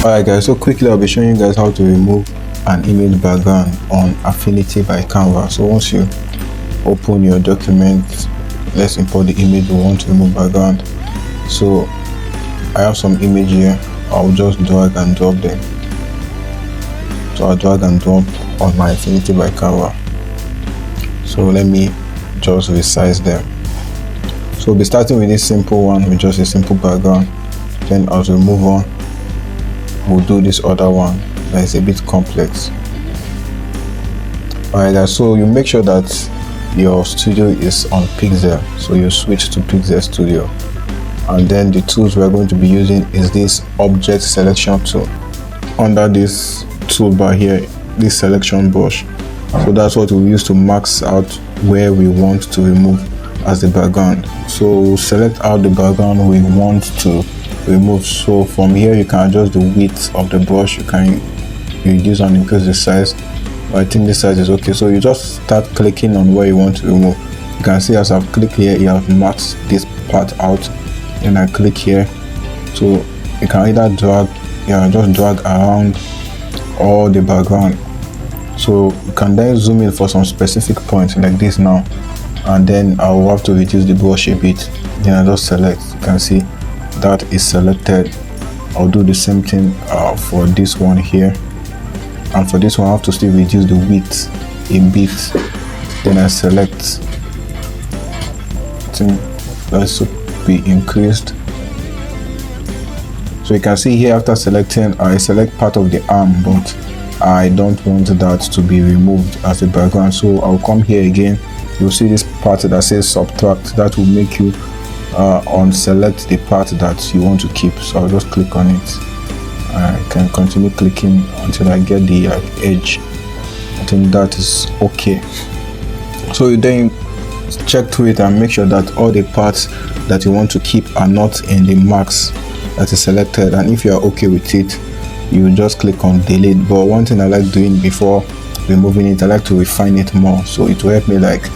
Alright guys, so quickly I'll be showing you guys how to remove an image background on Affinity by Canva. So once you open your document, let's import the image we want to remove background. So I have some image here. I'll just drag and drop them. So I'll drag and drop on my Affinity by Canva. So let me just resize them. So we'll be starting with this simple one with just a simple background. Then as we move on, we'll do this other one that is a bit complex. Alright guys, so you make sure that your studio is on Pixel, so you switch to Pixel Studio, and then the tools we're going to be using is this object selection tool. Under this toolbar here, this selection brush, so that's what we use to max out where we want to remove as the background. So we'll select out the background we want to remove. So from here you can adjust the width of the brush, you can reduce and increase the size, but I think this size is okay. So you just start clicking on where you want to remove. You can see as I've clicked here, you have maxed this part out, and I click here. So you can either drag, just drag around all the background. So you can then zoom in for some specific points like this now, and then I'll have to reduce the brush a bit. Then I just select, you can see that is selected. I'll do the same thing for this one here, and for this one I have to still reduce the width a bit. Then I select, I think that should be increased. So you can see here after selecting, I select part of the arm, but I don't want that to be removed as a background. So I'll come here again, you'll see this part that says subtract. That will make you unselect the part that you want to keep. So I'll just click on it. I can continue clicking until I get the edge. I think that is okay. So you then check through it and make sure that all the parts that you want to keep are not in the marks that is selected, and if you are okay with it, you just click on delete. But one thing I like doing before removing it, I like to refine it more, so it will help me like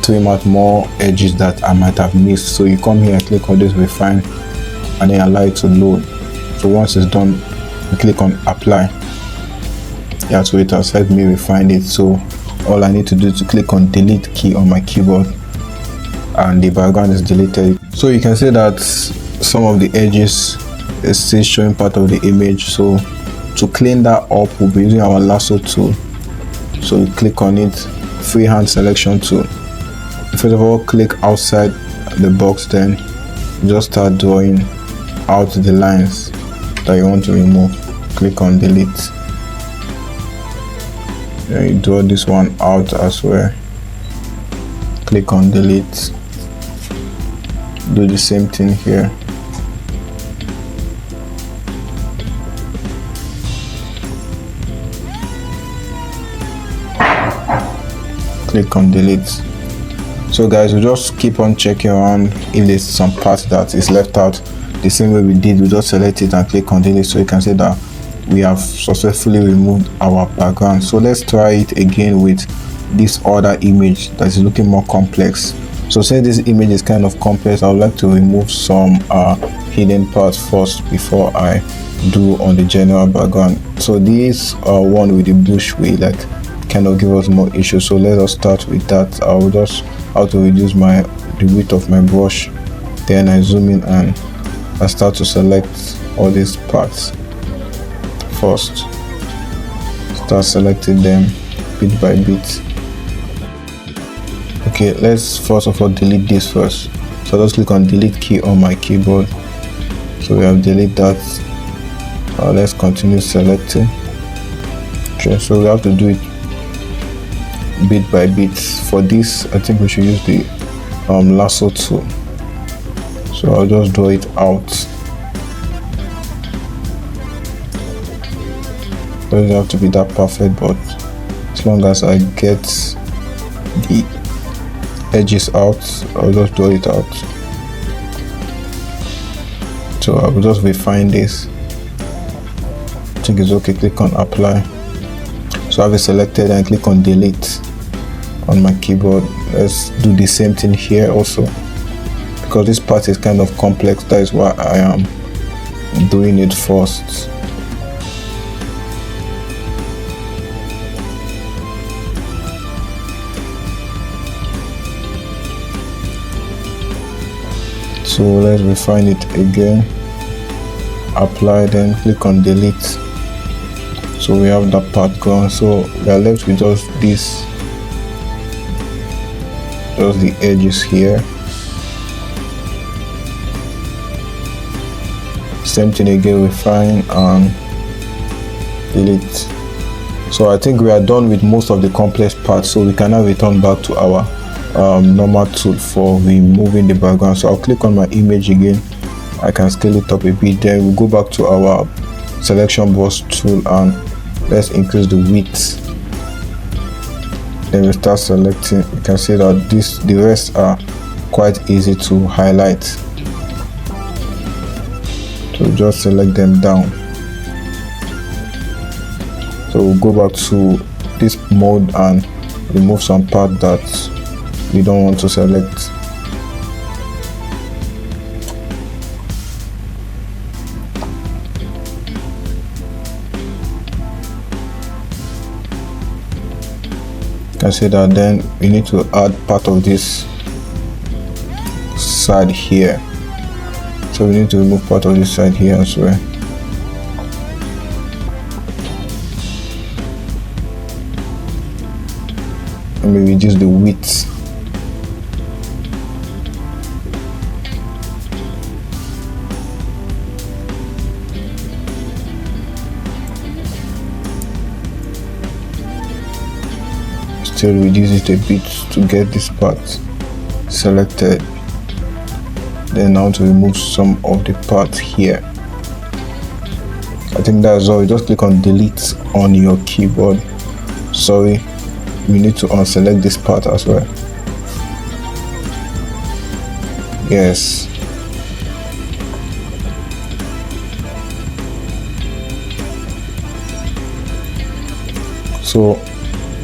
trim out more edges that I might have missed. So you come here and click on this refine, and then allow it to load. So once it's done, you click on apply. Yeah, so it has helped me refine it. So all I need to do is to click on delete key on my keyboard, and the background is deleted. So you can see that some of the edges is still showing part of the image. So to clean that up, we'll be using our lasso tool. So you click on it, freehand selection tool. First of all, click outside the box, then just start drawing out the lines that you want to remove. Click on delete. Then you draw this one out as well. Click on delete. Do the same thing here. Click on delete. So guys, we just keep on checking around if there's some part that is left out. The same way we did, we just select it and click on delete, so you can see that we have successfully removed our background. So let's try it again with this other image that is looking more complex. So since this image is kind of complex, I would like to remove some hidden parts first before I do on the general background. So this one with the bush will like kind of give us more issues, so let us start with that. I will just have to reduce the width of my brush, then I zoom in and I start to select all these parts first. Start selecting them bit by bit. Okay, let's first of all delete this first. So just click on delete key on my keyboard. So we have deleted that. Let's continue selecting. Okay, so we have to do it bit by bit. For this, I think we should use the lasso tool. So I'll just draw it out. Doesn't have to be that perfect, but as long as I get the edges out, I'll just draw it out. So I will just refine this. I think it's okay. Click on apply. So I have it selected and click on delete on my keyboard. Let's do the same thing here also, because this part is kind of complex. That is why I am doing it first. So let's refine it again, apply, then click on delete. So we have that part gone. So we are left with just this, just the edges here. Same thing again, refine and delete. So I think we are done with most of the complex parts, so we can now return back to our normal tool for removing the background. So I'll click on my image again, I can scale it up a bit, then we'll go back to our selection brush tool and let's increase the width. Then we start selecting. You can see that the rest are quite easy to highlight, so just select them down. So we'll go back to this mode and remove some part that we don't want to select. You can see that then we need to add part of this side here. So we need to remove part of this side here as well. And we reduce the width. Still reduce it a bit to get this part selected. Then now to remove some of the parts here. I think that's all. You just click on delete on your keyboard. Sorry, we need to unselect this part as well. Yes. So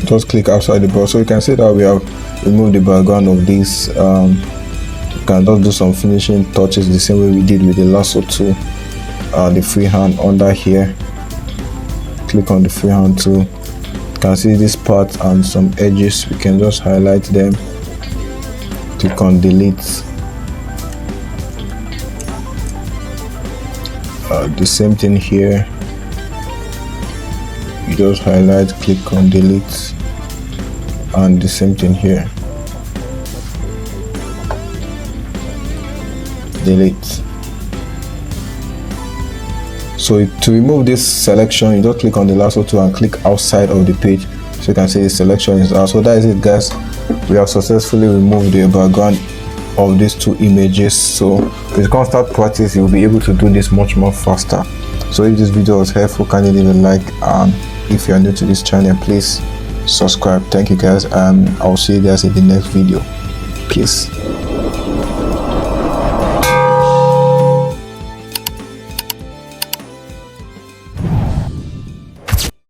just click outside the box. So you can see that we have removed the background of this. You can just do some finishing touches the same way we did with the lasso tool, the freehand under here. Click on the freehand tool. You can see this part and some edges. We can just highlight them. Click on delete. The same thing here. You just highlight, click on delete, and the same thing here. Delete. So to remove this selection, you just click on the lasso tool and click outside of the page, so you can see the selection is out. So that is it, guys. We have successfully removed the background of these two images. So with constant practice, you'll be able to do this much more faster. So if this video was helpful, kindly leave a like, and if you are new to this channel, please subscribe. Thank you, guys, and I'll see you guys in the next video. Peace.